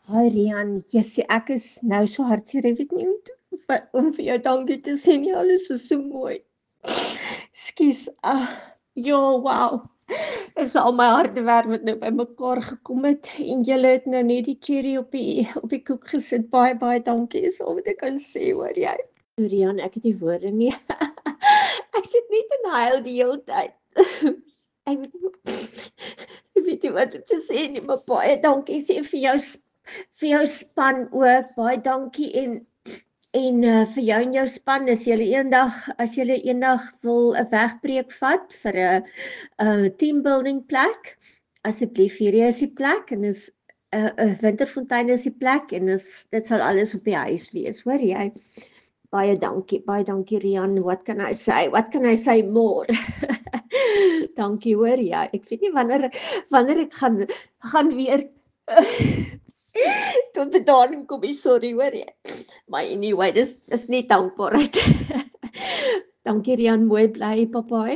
Hi Rian, Jessie, ek is nou so hartseer, ek weet nie om vir jou dankie te sê nie, alles is so mooi. Skus, ja, wow. Is al my harde werk wat nou by mekaar gekom het en julle het nou net die cherry op die koek gesit. Baie dankie is al wat ek kan sê, hoor jy. Rian, ek het nie woorde nie. Ek sit net en huil die hele tyd. Ek weet, ek weet nie wat om te sê nie, maar baie dankie sê vir jou span ook, baie dankie en vir jou en jou span, as julle eendag wil 'n wegbreek vat vir 'n team building plek, asseblief hierdie is die plek en is 'n Winterfontein is die plek en dit sal alles op die huis wees, hoor jy? Baie dankie Rian, what can I say more? Dankie hoor jy, ek weet nie wanneer ek gaan weer tot bedaring kom, sorry hoor jy. Maar anyway, dis net dankbaarheid. Dankie Rian, mooi bly, papai.